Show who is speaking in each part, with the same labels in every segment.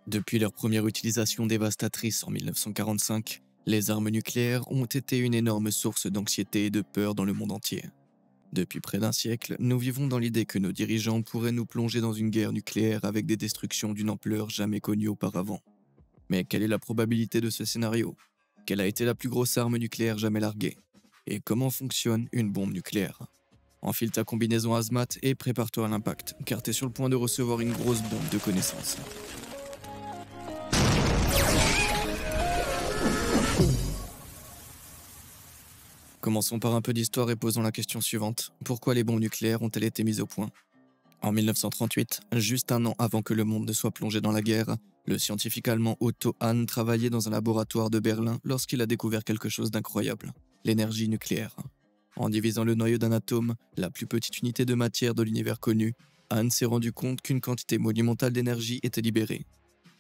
Speaker 1: Depuis leur première utilisation dévastatrice en 1945, les armes nucléaires ont été une énorme source d'anxiété et de peur dans le monde entier. Depuis près d'un siècle, nous vivons dans l'idée que nos dirigeants pourraient nous plonger dans une guerre nucléaire avec des destructions d'une ampleur jamais connue auparavant. Mais quelle est la probabilité de ce scénario? Quelle a été la plus grosse arme nucléaire jamais larguée? Et comment fonctionne une bombe nucléaire? Enfile ta combinaison hazmat et prépare-toi à l'impact, car t'es sur le point de recevoir une grosse bombe de connaissances. Commençons par un peu d'histoire et posons la question suivante. Pourquoi les bombes nucléaires ont-elles été mises au point? En 1938, juste un an avant que le monde ne soit plongé dans la guerre, le scientifique allemand Otto Hahn travaillait dans un laboratoire de Berlin lorsqu'il a découvert quelque chose d'incroyable, l'énergie nucléaire. En divisant le noyau d'un atome, la plus petite unité de matière de l'univers connu, Hahn s'est rendu compte qu'une quantité monumentale d'énergie était libérée.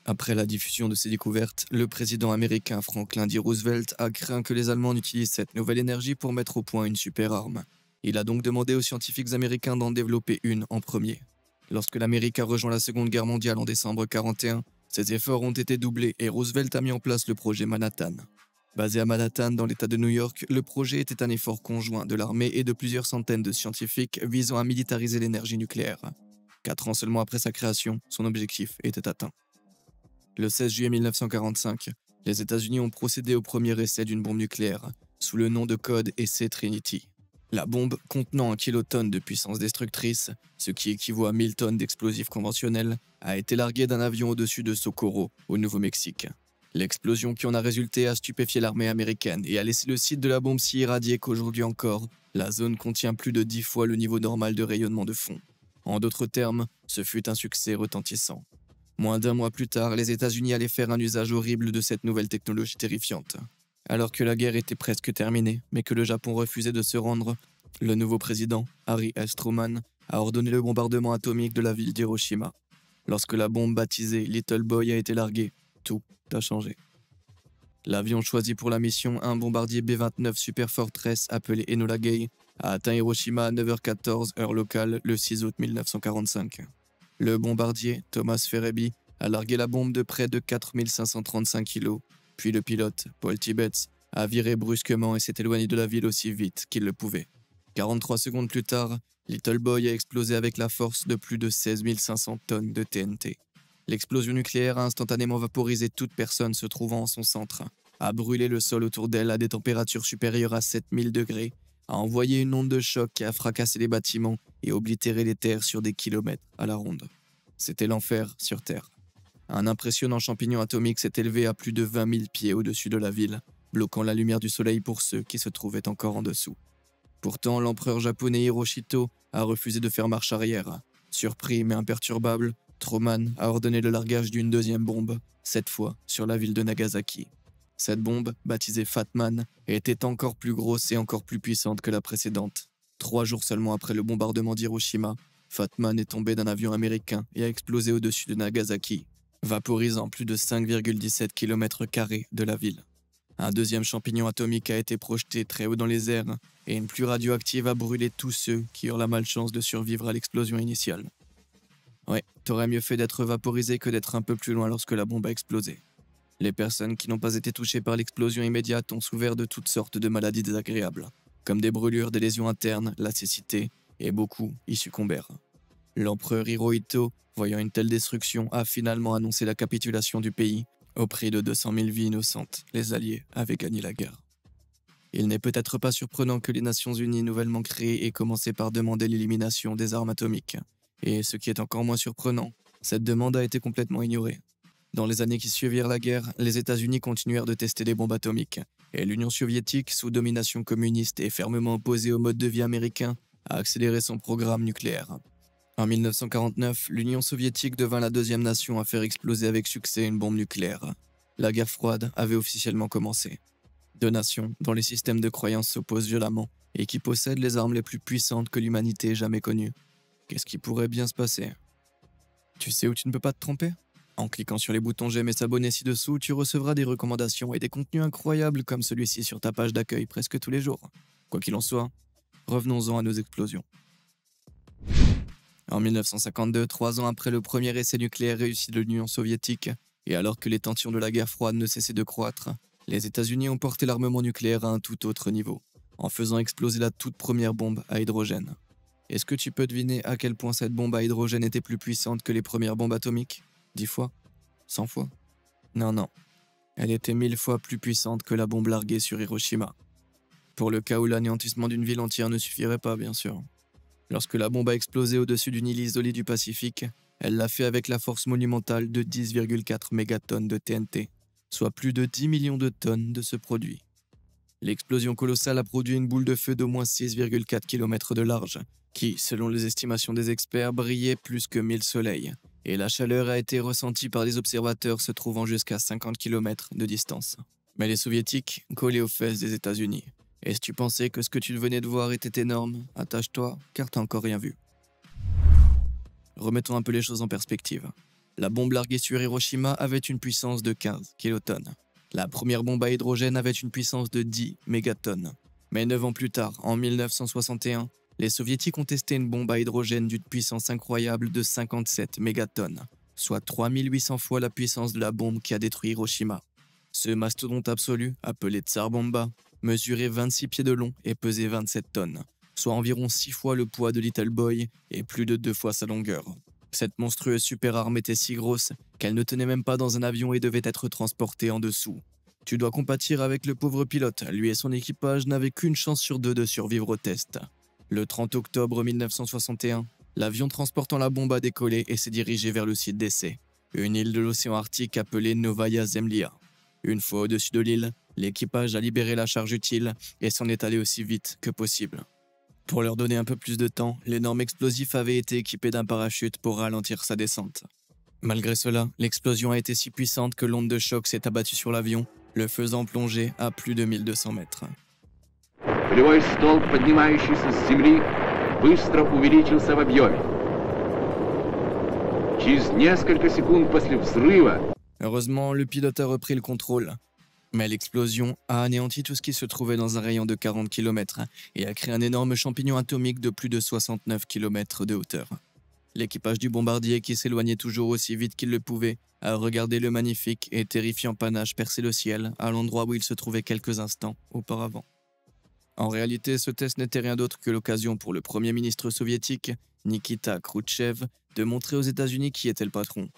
Speaker 1: Après la diffusion de ces découvertes, le président américain Franklin D. Roosevelt a craint que les Allemands n'utilisent cette nouvelle énergie pour mettre au point une super arme. Il a donc demandé aux scientifiques américains d'en développer une en premier. Lorsque l'Amérique a rejoint la Seconde Guerre mondiale en décembre 1941, ses efforts ont été doublés et Roosevelt a mis en place le projet Manhattan. Basé à Manhattan, dans l'État de New York, le projet était un effort conjoint de l'armée et de plusieurs centaines de scientifiques visant à militariser l'énergie nucléaire. 4 ans seulement après sa création, son objectif était atteint. Le 16 juillet 1945, les États-Unis ont procédé au premier essai d'une bombe nucléaire, sous le nom de code essai Trinity. La bombe, contenant 1 kilotonne de puissance destructrice, ce qui équivaut à 1000 tonnes d'explosifs conventionnels, a été larguée d'un avion au-dessus de Socorro, au Nouveau-Mexique. L'explosion qui en a résulté a stupéfié l'armée américaine et a laissé le site de la bombe si irradié qu'aujourd'hui encore, la zone contient plus de 10 fois le niveau normal de rayonnement de fond. En d'autres termes, ce fut un succès retentissant. Moins d'un mois plus tard, les États-Unis allaient faire un usage horrible de cette nouvelle technologie terrifiante. Alors que la guerre était presque terminée, mais que le Japon refusait de se rendre, le nouveau président, Harry S. Truman, a ordonné le bombardement atomique de la ville d'Hiroshima. Lorsque la bombe baptisée Little Boy a été larguée, tout a changé. L'avion choisi pour la mission, un bombardier B-29 Super Fortress appelé Enola Gay, a atteint Hiroshima à 9h14 heure locale le 6 août 1945. Le bombardier, Thomas Ferebi, a largué la bombe de près de 4535 kg, puis le pilote, Paul Tibbets, a viré brusquement et s'est éloigné de la ville aussi vite qu'il le pouvait. 43 secondes plus tard, Little Boy a explosé avec la force de plus de 16 500 tonnes de TNT. L'explosion nucléaire a instantanément vaporisé toute personne se trouvant en son centre, a brûlé le sol autour d'elle à des températures supérieures à 7000 degrés, a envoyé une onde de choc qui a fracassé les bâtiments et oblitéré les terres sur des kilomètres à la ronde. C'était l'enfer sur Terre. Un impressionnant champignon atomique s'est élevé à plus de 20 000 pieds au-dessus de la ville, bloquant la lumière du soleil pour ceux qui se trouvaient encore en dessous. Pourtant, l'empereur japonais Hirohito a refusé de faire marche arrière. Surpris mais imperturbable, Truman a ordonné le largage d'une deuxième bombe, cette fois sur la ville de Nagasaki. Cette bombe, baptisée Fat Man, était encore plus grosse et encore plus puissante que la précédente. 3 jours seulement après le bombardement d'Hiroshima, Fat Man est tombé d'un avion américain et a explosé au-dessus de Nagasaki, vaporisant plus de 5,17 km² de la ville. Un deuxième champignon atomique a été projeté très haut dans les airs et une pluie radioactive a brûlé tous ceux qui eurent la malchance de survivre à l'explosion initiale. Ouais, t'aurais mieux fait d'être vaporisé que d'être un peu plus loin lorsque la bombe a explosé. Les personnes qui n'ont pas été touchées par l'explosion immédiate ont souffert de toutes sortes de maladies désagréables, comme des brûlures, des lésions internes, la cécité, et beaucoup y succombèrent. L'empereur Hirohito, voyant une telle destruction, a finalement annoncé la capitulation du pays. Au prix de 200 000 vies innocentes, les Alliés avaient gagné la guerre. Il n'est peut-être pas surprenant que les Nations Unies nouvellement créées aient commencé par demander l'élimination des armes atomiques. Et ce qui est encore moins surprenant, cette demande a été complètement ignorée. Dans les années qui suivirent la guerre, les États-Unis continuèrent de tester des bombes atomiques, et l'Union soviétique, sous domination communiste et fermement opposée au mode de vie américain, a accéléré son programme nucléaire. En 1949, l'Union soviétique devint la deuxième nation à faire exploser avec succès une bombe nucléaire. La guerre froide avait officiellement commencé. 2 nations dont les systèmes de croyances s'opposent violemment et qui possèdent les armes les plus puissantes que l'humanité ait jamais connues. Qu'est-ce qui pourrait bien se passer? Tu sais où tu ne peux pas te tromper? En cliquant sur les boutons j'aime et s'abonner ci-dessous, tu recevras des recommandations et des contenus incroyables comme celui-ci sur ta page d'accueil presque tous les jours. Quoi qu'il en soit, revenons-en à nos explosions. En 1952, 3 ans après le premier essai nucléaire réussi de l'Union soviétique, Et alors que les tensions de la guerre froide ne cessaient de croître, les États-Unis ont porté l'armement nucléaire à un tout autre niveau, en faisant exploser la toute première bombe à hydrogène. Est-ce que tu peux deviner à quel point cette bombe à hydrogène était plus puissante que les premières bombes atomiques? 10 fois? 100 fois? Non, non. Elle était 1000 fois plus puissante que la bombe larguée sur Hiroshima. Pour le cas où l'anéantissement d'une ville entière ne suffirait pas, bien sûr. Lorsque la bombe a explosé au-dessus d'une île isolée du Pacifique, elle l'a fait avec la force monumentale de 10,4 mégatonnes de TNT, soit plus de 10 millions de tonnes de ce produit. L'explosion colossale a produit une boule de feu d'au moins 6,4 km de large, qui, selon les estimations des experts, brillait plus que 1000 soleils, et la chaleur a été ressentie par des observateurs se trouvant jusqu'à 50 km de distance. Mais les soviétiques collaient aux fesses des États-Unis. Et si tu pensais que ce que tu venais de voir était énorme, attache-toi, car t'as encore rien vu. Remettons un peu les choses en perspective. La bombe larguée sur Hiroshima avait une puissance de 15 kilotonnes. La première bombe à hydrogène avait une puissance de 10 mégatonnes. Mais 9 ans plus tard, en 1961, les soviétiques ont testé une bombe à hydrogène d'une puissance incroyable de 57 mégatonnes, soit 3800 fois la puissance de la bombe qui a détruit Hiroshima. Ce mastodonte absolu, appelé Tsar Bomba, mesurait 26 pieds de long et pesait 27 tonnes, soit environ 6 fois le poids de Little Boy et plus de 2 fois sa longueur. Cette monstrueuse superarme était si grosse qu'elle ne tenait même pas dans un avion et devait être transportée en dessous. Tu dois compatir avec le pauvre pilote, lui et son équipage n'avaient qu'une chance sur deux de survivre au test. Le 30 octobre 1961, l'avion transportant la bombe a décollé et s'est dirigé vers le site d'essai, une île de l'océan Arctique appelée Novaya Zemlya. Une fois au-dessus de l'île, l'équipage a libéré la charge utile et s'en est allé aussi vite que possible. Pour leur donner un peu plus de temps, l'énorme explosif avait été équipé d'un parachute pour ralentir sa descente. Malgré cela, l'explosion a été si puissante que l'onde de choc s'est abattue sur l'avion, le faisant plonger à plus de 1200 mètres.
Speaker 2: Пулевой столб, поднимающийся с земли, быстро увеличился в объеме. Через несколько секунд после взрыва
Speaker 1: Heureusement, le pilote a repris le contrôle. Mais l'explosion a anéanti tout ce qui se trouvait dans un rayon de 40 km et a créé un énorme champignon atomique de plus de 69 km de hauteur. L'équipage du bombardier, qui s'éloignait toujours aussi vite qu'il le pouvait, a regardé le magnifique et terrifiant panache percer le ciel à l'endroit où il se trouvait quelques instants auparavant. En réalité, ce test n'était rien d'autre que l'occasion pour le premier ministre soviétique, Nikita Khrouchtchev, de montrer aux États-Unis qui était le patron.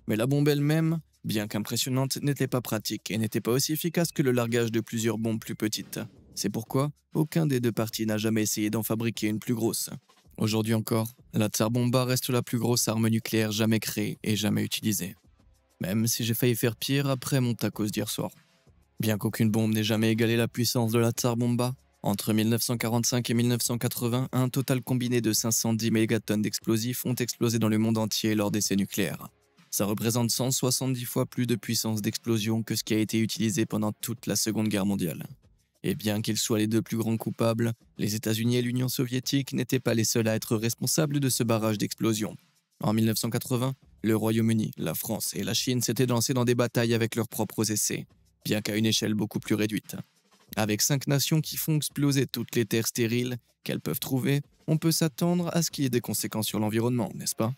Speaker 1: Mais la bombe elle-même, bien qu'impressionnante, n'était pas pratique et n'était pas aussi efficace que le largage de plusieurs bombes plus petites. C'est pourquoi aucun des deux partis n'a jamais essayé d'en fabriquer une plus grosse. Aujourd'hui encore, la Tsar Bomba reste la plus grosse arme nucléaire jamais créée et jamais utilisée. Même si j'ai failli faire pire après mon tacos d'hier soir. Bien qu'aucune bombe n'ait jamais égalé la puissance de la Tsar Bomba, entre 1945 et 1980, un total combiné de 510 mégatonnes d'explosifs ont explosé dans le monde entier lors d'essais nucléaires. Ça représente 170 fois plus de puissance d'explosion que ce qui a été utilisé pendant toute la Seconde Guerre mondiale. Et bien qu'ils soient les deux plus grands coupables, les États-Unis et l'Union soviétique n'étaient pas les seuls à être responsables de ce barrage d'explosion. En 1980, le Royaume-Uni, la France et la Chine s'étaient lancés dans des batailles avec leurs propres essais, bien qu'à une échelle beaucoup plus réduite. Avec 5 nations qui font exploser toutes les terres stériles qu'elles peuvent trouver, on peut s'attendre à ce qu'il y ait des conséquences sur l'environnement, n'est-ce pas?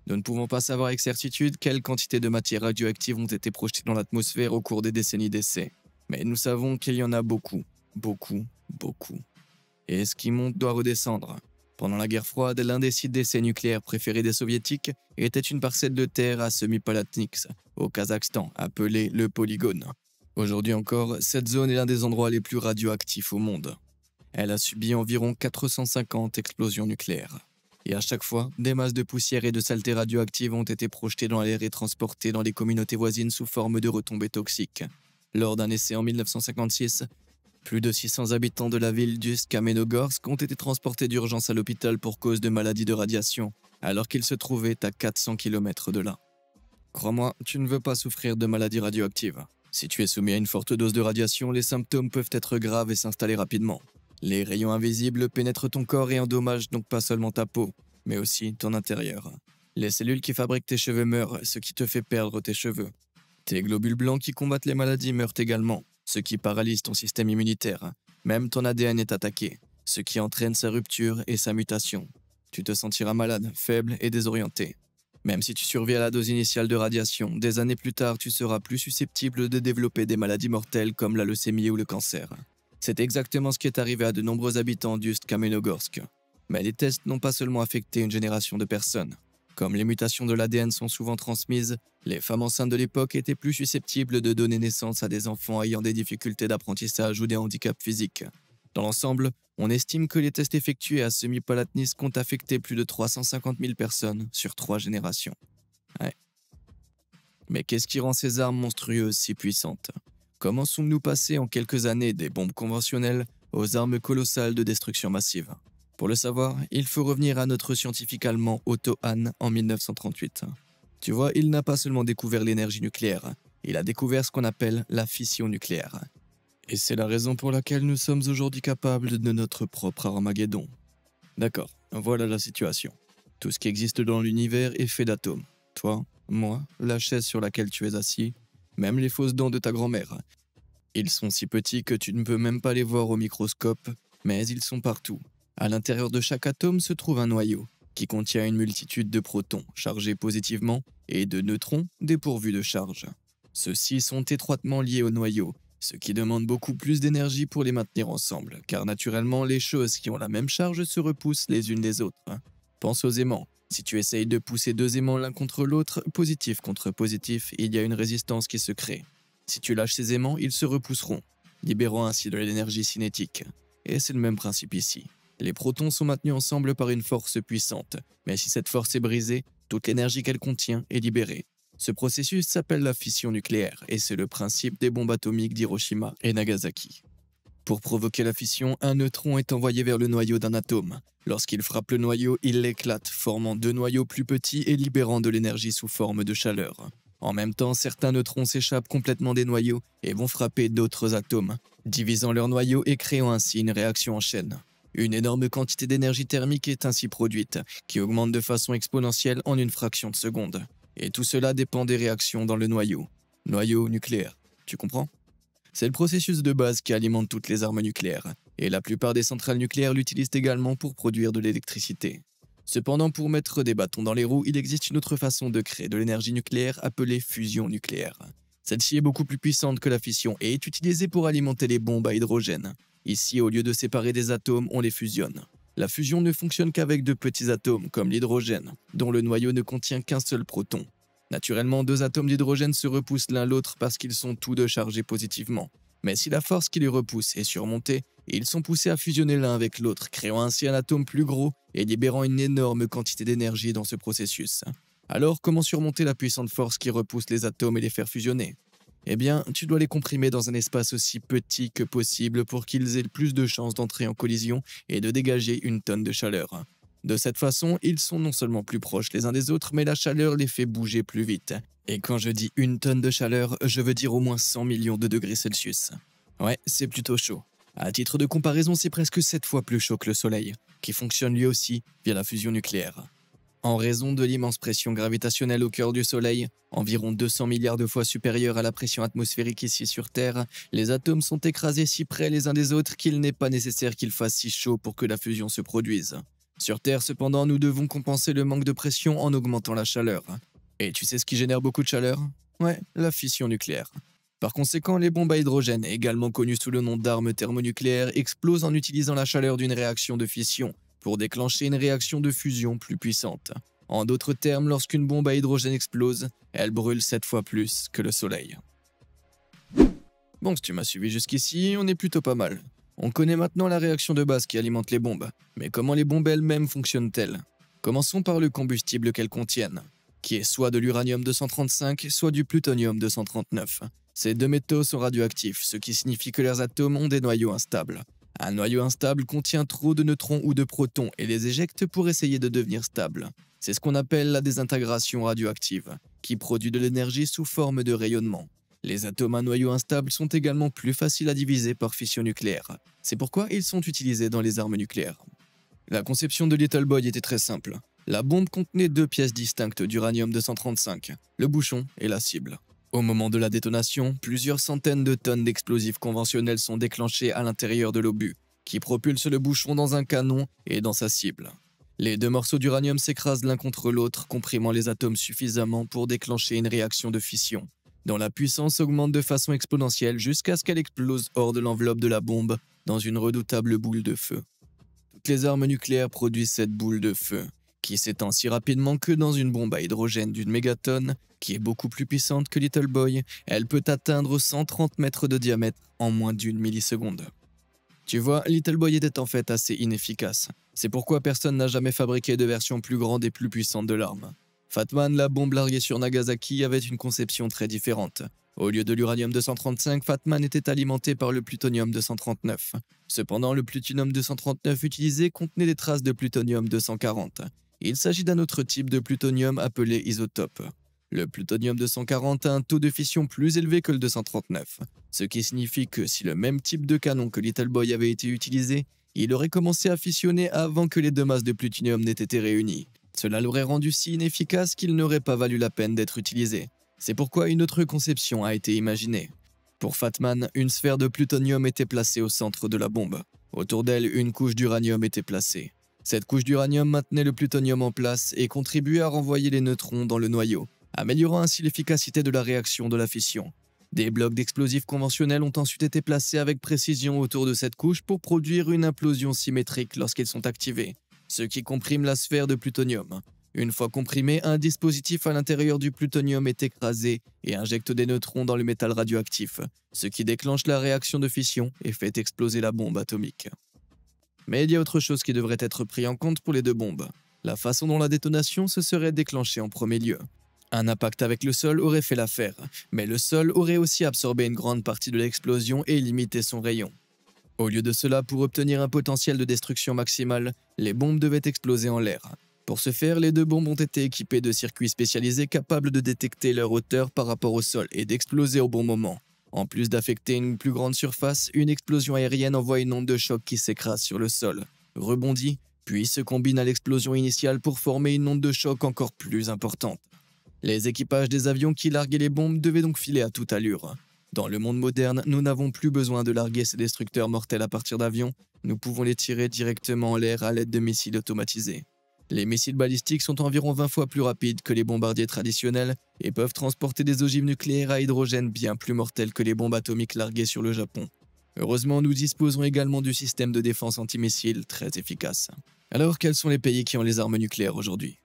Speaker 1: Nous ne pouvons pas savoir avec certitude quelle quantité de matières radioactives ont été projetées dans l'atmosphère au cours des décennies d'essais. Mais nous savons qu'il y en a beaucoup, beaucoup, beaucoup. Et ce qui monte doit redescendre. Pendant la guerre froide, l'un des sites d'essais nucléaires préférés des soviétiques était une parcelle de terre à Semipalatinsk, au Kazakhstan, appelée le Polygone. Aujourd'hui encore, cette zone est l'un des endroits les plus radioactifs au monde. Elle a subi environ 450 explosions nucléaires. Et à chaque fois, des masses de poussière et de saleté radioactive ont été projetées dans l'air et transportées dans les communautés voisines sous forme de retombées toxiques. Lors d'un essai en 1956, plus de 600 habitants de la ville d'Ust-Kamenogorsk ont été transportés d'urgence à l'hôpital pour cause de maladies de radiation, alors qu'ils se trouvaient à 400 km de là. Crois-moi, tu ne veux pas souffrir de maladies radioactives. Si tu es soumis à une forte dose de radiation, les symptômes peuvent être graves et s'installer rapidement. Les rayons invisibles pénètrent ton corps et endommagent donc pas seulement ta peau, mais aussi ton intérieur. Les cellules qui fabriquent tes cheveux meurent, ce qui te fait perdre tes cheveux. Tes globules blancs qui combattent les maladies meurent également, ce qui paralyse ton système immunitaire. Même ton ADN est attaqué, ce qui entraîne sa rupture et sa mutation. Tu te sentiras malade, faible et désorienté. Même si tu survis à la dose initiale de radiation, des années plus tard, tu seras plus susceptible de développer des maladies mortelles comme la leucémie ou le cancer. C'est exactement ce qui est arrivé à de nombreux habitants d'Ust-Kamenogorsk. Mais les tests n'ont pas seulement affecté une génération de personnes. Comme les mutations de l'ADN sont souvent transmises, les femmes enceintes de l'époque étaient plus susceptibles de donner naissance à des enfants ayant des difficultés d'apprentissage ou des handicaps physiques. Dans l'ensemble, on estime que les tests effectués à Semipalatinsk ont affecté plus de 350 000 personnes sur 3 générations. Ouais. Mais qu'est-ce qui rend ces armes monstrueuses si puissantes? Comment sommes-nous passés en quelques années des bombes conventionnelles aux armes colossales de destruction massive? Pour le savoir, il faut revenir à notre scientifique allemand Otto Hahn en 1938. Tu vois, il n'a pas seulement découvert l'énergie nucléaire, il a découvert ce qu'on appelle la fission nucléaire. Et c'est la raison pour laquelle nous sommes aujourd'hui capables de notre propre Armageddon. D'accord, voilà la situation. Tout ce qui existe dans l'univers est fait d'atomes. Toi, moi, la chaise sur laquelle tu es assis, même les fausses dents de ta grand-mère. Ils sont si petits que tu ne peux même pas les voir au microscope, mais ils sont partout. À l'intérieur de chaque atome se trouve un noyau, qui contient une multitude de protons chargés positivement et de neutrons dépourvus de charge. Ceux-ci sont étroitement liés au noyau, ce qui demande beaucoup plus d'énergie pour les maintenir ensemble, car naturellement les choses qui ont la même charge se repoussent les unes des autres. Pense aux aimants. Si tu essayes de pousser 2 aimants l'un contre l'autre, positif contre positif, il y a une résistance qui se crée. Si tu lâches ces aimants, ils se repousseront, libérant ainsi de l'énergie cinétique. Et c'est le même principe ici. Les protons sont maintenus ensemble par une force puissante, mais si cette force est brisée, toute l'énergie qu'elle contient est libérée. Ce processus s'appelle la fission nucléaire, et c'est le principe des bombes atomiques d'Hiroshima et Nagasaki. Pour provoquer la fission, un neutron est envoyé vers le noyau d'un atome. Lorsqu'il frappe le noyau, il l'éclate, formant 2 noyaux plus petits et libérant de l'énergie sous forme de chaleur. En même temps, certains neutrons s'échappent complètement des noyaux et vont frapper d'autres atomes, divisant leur noyau et créant ainsi une réaction en chaîne. Une énorme quantité d'énergie thermique est ainsi produite, qui augmente de façon exponentielle en une fraction de seconde. Et tout cela dépend des réactions dans le noyau. Noyau nucléaire, tu comprends? C'est le processus de base qui alimente toutes les armes nucléaires, et la plupart des centrales nucléaires l'utilisent également pour produire de l'électricité. Cependant, pour mettre des bâtons dans les roues, il existe une autre façon de créer de l'énergie nucléaire appelée fusion nucléaire. Celle-ci est beaucoup plus puissante que la fission et est utilisée pour alimenter les bombes à hydrogène. Ici, au lieu de séparer des atomes, on les fusionne. La fusion ne fonctionne qu'avec de petits atomes, comme l'hydrogène, dont le noyau ne contient qu'un seul proton. Naturellement, 2 atomes d'hydrogène se repoussent l'un l'autre parce qu'ils sont tous deux chargés positivement. Mais si la force qui les repousse est surmontée, ils sont poussés à fusionner l'un avec l'autre, créant ainsi un atome plus gros et libérant une énorme quantité d'énergie dans ce processus. Alors, comment surmonter la puissante force qui repousse les atomes et les faire fusionner? Eh bien, tu dois les comprimer dans un espace aussi petit que possible pour qu'ils aient le plus de chances d'entrer en collision et de dégager une tonne de chaleur. De cette façon, ils sont non seulement plus proches les uns des autres, mais la chaleur les fait bouger plus vite. Et quand je dis une tonne de chaleur, je veux dire au moins 100 millions de degrés Celsius. Ouais, c'est plutôt chaud. À titre de comparaison, c'est presque 7 fois plus chaud que le Soleil, qui fonctionne lui aussi via la fusion nucléaire. En raison de l'immense pression gravitationnelle au cœur du Soleil, environ 200 milliards de fois supérieure à la pression atmosphérique ici sur Terre, les atomes sont écrasés si près les uns des autres qu'il n'est pas nécessaire qu'il fasse si chaud pour que la fusion se produise. Sur Terre, cependant, nous devons compenser le manque de pression en augmentant la chaleur. Et tu sais ce qui génère beaucoup de chaleur? Ouais, la fission nucléaire. Par conséquent, les bombes à hydrogène, également connues sous le nom d'armes thermonucléaires, explosent en utilisant la chaleur d'une réaction de fission pour déclencher une réaction de fusion plus puissante. En d'autres termes, lorsqu'une bombe à hydrogène explose, elle brûle 7 fois plus que le Soleil. Bon, si tu m'as suivi jusqu'ici, on est plutôt pas mal. On connaît maintenant la réaction de base qui alimente les bombes, mais comment les bombes elles-mêmes fonctionnent-elles? Commençons par le combustible qu'elles contiennent, qui est soit de l'uranium-235, soit du plutonium-239. Ces 2 métaux sont radioactifs, ce qui signifie que leurs atomes ont des noyaux instables. Un noyau instable contient trop de neutrons ou de protons et les éjecte pour essayer de devenir stable. C'est ce qu'on appelle la désintégration radioactive, qui produit de l'énergie sous forme de rayonnement. Les atomes à noyau instable sont également plus faciles à diviser par fission nucléaire. C'est pourquoi ils sont utilisés dans les armes nucléaires. La conception de Little Boy était très simple. La bombe contenait 2 pièces distinctes d'uranium-235, le bouchon et la cible. Au moment de la détonation, plusieurs centaines de tonnes d'explosifs conventionnels sont déclenchés à l'intérieur de l'obus, qui propulse le bouchon dans un canon et dans sa cible. Les deux morceaux d'uranium s'écrasent l'un contre l'autre, comprimant les atomes suffisamment pour déclencher une réaction de fission, dont la puissance augmente de façon exponentielle jusqu'à ce qu'elle explose hors de l'enveloppe de la bombe dans une redoutable boule de feu. Toutes les armes nucléaires produisent cette boule de feu, qui s'étend si rapidement que dans une bombe à hydrogène d'une mégatonne, qui est beaucoup plus puissante que Little Boy, elle peut atteindre 130 mètres de diamètre en moins d'une milliseconde. Tu vois, Little Boy était en fait assez inefficace. C'est pourquoi personne n'a jamais fabriqué de version plus grande et plus puissante de l'arme. Fat Man, la bombe larguée sur Nagasaki, avait une conception très différente. Au lieu de l'uranium-235, Fat Man était alimenté par le plutonium-239. Cependant, le plutonium-239 utilisé contenait des traces de plutonium-240. Il s'agit d'un autre type de plutonium appelé isotope. Le plutonium-240 a un taux de fission plus élevé que le 239, ce qui signifie que si le même type de canon que Little Boy avait été utilisé, il aurait commencé à fissionner avant que les deux masses de plutonium n'aient été réunies. Cela l'aurait rendu si inefficace qu'il n'aurait pas valu la peine d'être utilisé. C'est pourquoi une autre conception a été imaginée. Pour Fat Man, une sphère de plutonium était placée au centre de la bombe. Autour d'elle, une couche d'uranium était placée. Cette couche d'uranium maintenait le plutonium en place et contribuait à renvoyer les neutrons dans le noyau, améliorant ainsi l'efficacité de la réaction de la fission. Des blocs d'explosifs conventionnels ont ensuite été placés avec précision autour de cette couche pour produire une implosion symétrique lorsqu'ils sont activés, ce qui comprime la sphère de plutonium. Une fois comprimé, un dispositif à l'intérieur du plutonium est écrasé et injecte des neutrons dans le métal radioactif, ce qui déclenche la réaction de fission et fait exploser la bombe atomique. Mais il y a autre chose qui devrait être pris en compte pour les deux bombes. La façon dont la détonation se serait déclenchée en premier lieu. Un impact avec le sol aurait fait l'affaire, mais le sol aurait aussi absorbé une grande partie de l'explosion et limité son rayon. Au lieu de cela, pour obtenir un potentiel de destruction maximale, les bombes devaient exploser en l'air. Pour ce faire, les deux bombes ont été équipées de circuits spécialisés capables de détecter leur hauteur par rapport au sol et d'exploser au bon moment. En plus d'affecter une plus grande surface, une explosion aérienne envoie une onde de choc qui s'écrase sur le sol, rebondit, puis se combine à l'explosion initiale pour former une onde de choc encore plus importante. Les équipages des avions qui larguaient les bombes devaient donc filer à toute allure. Dans le monde moderne, nous n'avons plus besoin de larguer ces destructeurs mortels à partir d'avions, nous pouvons les tirer directement en l'air à l'aide de missiles automatisés. Les missiles balistiques sont environ 20 fois plus rapides que les bombardiers traditionnels et peuvent transporter des ogives nucléaires à hydrogène bien plus mortelles que les bombes atomiques larguées sur le Japon. Heureusement, nous disposons également du système de défense antimissile très efficace. Alors, quels sont les pays qui ont les armes nucléaires aujourd'hui?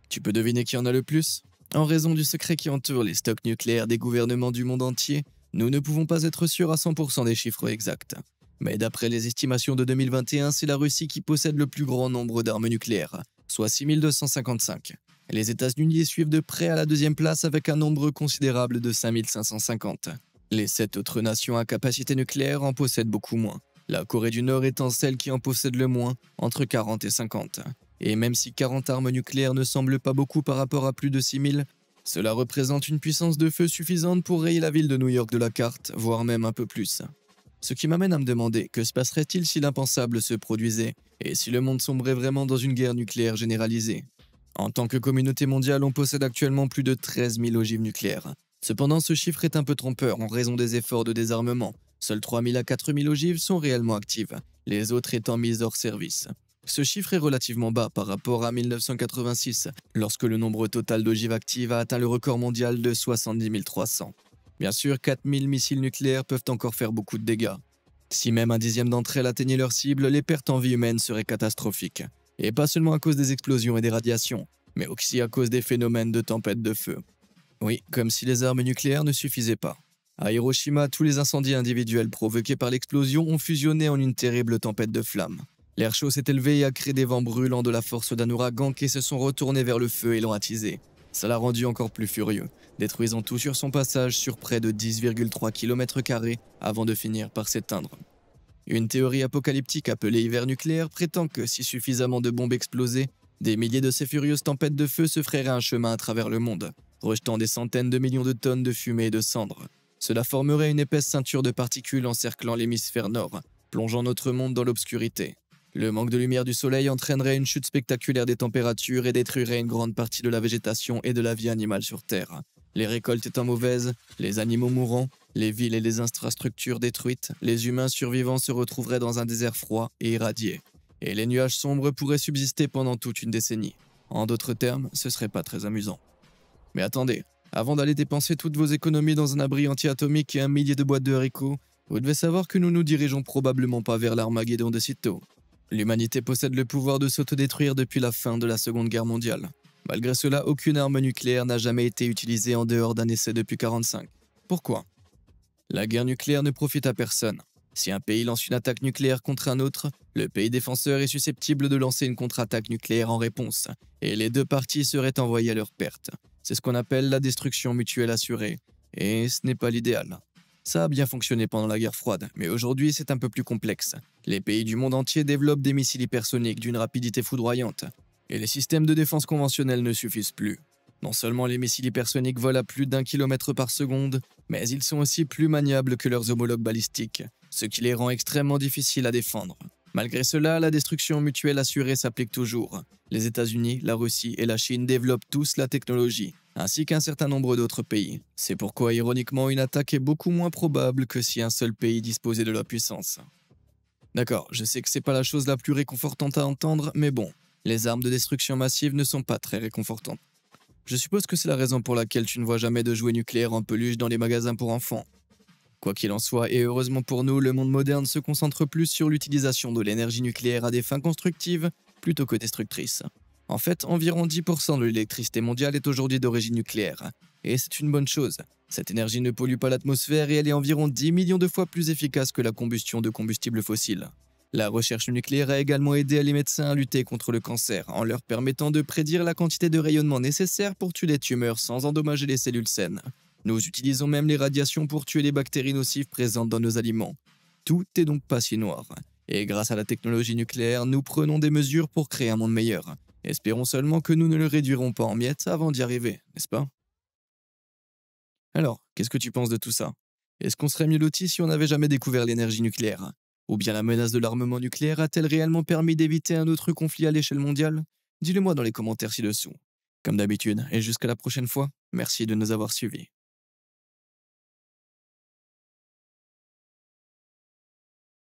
Speaker 1: Tu peux deviner qui en a le plus? En raison du secret qui entoure les stocks nucléaires des gouvernements du monde entier, nous ne pouvons pas être sûrs à 100% des chiffres exacts. Mais d'après les estimations de 2021, c'est la Russie qui possède le plus grand nombre d'armes nucléaires, soit 6255. Les États-Unis les suivent de près à la deuxième place avec un nombre considérable de 5550. Les 7 autres nations à capacité nucléaire en possèdent beaucoup moins, la Corée du Nord étant celle qui en possède le moins, entre 40 et 50. Et même si 40 armes nucléaires ne semblent pas beaucoup par rapport à plus de 6000, cela représente une puissance de feu suffisante pour rayer la ville de New York de la carte, voire même un peu plus. Ce qui m'amène à me demander, que se passerait-il si l'impensable se produisait, et si le monde sombrait vraiment dans une guerre nucléaire généralisée? En tant que communauté mondiale, on possède actuellement plus de 13 000 ogives nucléaires. Cependant, ce chiffre est un peu trompeur en raison des efforts de désarmement. Seules 3 000 à 4 000 ogives sont réellement actives, les autres étant mises hors service. Ce chiffre est relativement bas par rapport à 1986, lorsque le nombre total d'ogives actives a atteint le record mondial de 70 300. Bien sûr, 4000 missiles nucléaires peuvent encore faire beaucoup de dégâts. Si même un dixième d'entre elles atteignaient leur cible, les pertes en vie humaine seraient catastrophiques. Et pas seulement à cause des explosions et des radiations, mais aussi à cause des phénomènes de tempêtes de feu. Oui, comme si les armes nucléaires ne suffisaient pas. À Hiroshima, tous les incendies individuels provoqués par l'explosion ont fusionné en une terrible tempête de flammes. L'air chaud s'est élevé et a créé des vents brûlants de la force d'un ouragan qui se sont retournés vers le feu et l'ont attisé. Ça l'a rendu encore plus furieux, détruisant tout sur son passage sur près de 10,3 km² avant de finir par s'éteindre. Une théorie apocalyptique appelée hiver nucléaire prétend que si suffisamment de bombes explosaient, des milliers de ces furieuses tempêtes de feu se frayeraient un chemin à travers le monde, rejetant des centaines de millions de tonnes de fumée et de cendres. Cela formerait une épaisse ceinture de particules encerclant l'hémisphère nord, plongeant notre monde dans l'obscurité. Le manque de lumière du soleil entraînerait une chute spectaculaire des températures et détruirait une grande partie de la végétation et de la vie animale sur Terre. Les récoltes étant mauvaises, les animaux mourants, les villes et les infrastructures détruites, les humains survivants se retrouveraient dans un désert froid et irradié. et les nuages sombres pourraient subsister pendant toute une décennie. En d'autres termes, ce serait pas très amusant. Mais attendez, avant d'aller dépenser toutes vos économies dans un abri anti-atomique et un millier de boîtes de haricots, vous devez savoir que nous nous dirigeons probablement pas vers l'Armageddon de sitôt. L'humanité possède le pouvoir de s'autodétruire depuis la fin de la Seconde Guerre mondiale. Malgré cela, aucune arme nucléaire n'a jamais été utilisée en dehors d'un essai depuis 1945. Pourquoi? La guerre nucléaire ne profite à personne. Si un pays lance une attaque nucléaire contre un autre, le pays défenseur est susceptible de lancer une contre-attaque nucléaire en réponse, et les deux parties seraient envoyées à leur perte. C'est ce qu'on appelle la destruction mutuelle assurée, et ce n'est pas l'idéal. Ça a bien fonctionné pendant la guerre froide, mais aujourd'hui c'est un peu plus complexe. Les pays du monde entier développent des missiles hypersoniques d'une rapidité foudroyante, et les systèmes de défense conventionnels ne suffisent plus. Non seulement les missiles hypersoniques volent à plus d'1 km par seconde, mais ils sont aussi plus maniables que leurs homologues balistiques, ce qui les rend extrêmement difficiles à défendre. Malgré cela, la destruction mutuelle assurée s'applique toujours. Les États-Unis, la Russie et la Chine développent tous la technologie, ainsi qu'un certain nombre d'autres pays. C'est pourquoi, ironiquement, une attaque est beaucoup moins probable que si un seul pays disposait de la puissance. D'accord, je sais que c'est pas la chose la plus réconfortante à entendre, mais bon, les armes de destruction massive ne sont pas très réconfortantes. Je suppose que c'est la raison pour laquelle tu ne vois jamais de jouets nucléaires en peluche dans les magasins pour enfants. Quoi qu'il en soit, et heureusement pour nous, le monde moderne se concentre plus sur l'utilisation de l'énergie nucléaire à des fins constructives plutôt que destructrices. En fait, environ 10% de l'électricité mondiale est aujourd'hui d'origine nucléaire. Et c'est une bonne chose. Cette énergie ne pollue pas l'atmosphère et elle est environ 10 millions de fois plus efficace que la combustion de combustibles fossiles. La recherche nucléaire a également aidé les médecins à lutter contre le cancer, en leur permettant de prédire la quantité de rayonnement nécessaire pour tuer les tumeurs sans endommager les cellules saines. Nous utilisons même les radiations pour tuer les bactéries nocives présentes dans nos aliments. Tout est donc pas si noir. Et grâce à la technologie nucléaire, nous prenons des mesures pour créer un monde meilleur. Espérons seulement que nous ne le réduirons pas en miettes avant d'y arriver, n'est-ce pas? Alors, qu'est-ce que tu penses de tout ça? Est-ce qu'on serait mieux lotis si on n'avait jamais découvert l'énergie nucléaire? Ou bien la menace de l'armement nucléaire a-t-elle réellement permis d'éviter un autre conflit à l'échelle mondiale? Dis-le moi dans les commentaires ci-dessous. Comme d'habitude, et jusqu'à la prochaine fois, merci de nous avoir suivis.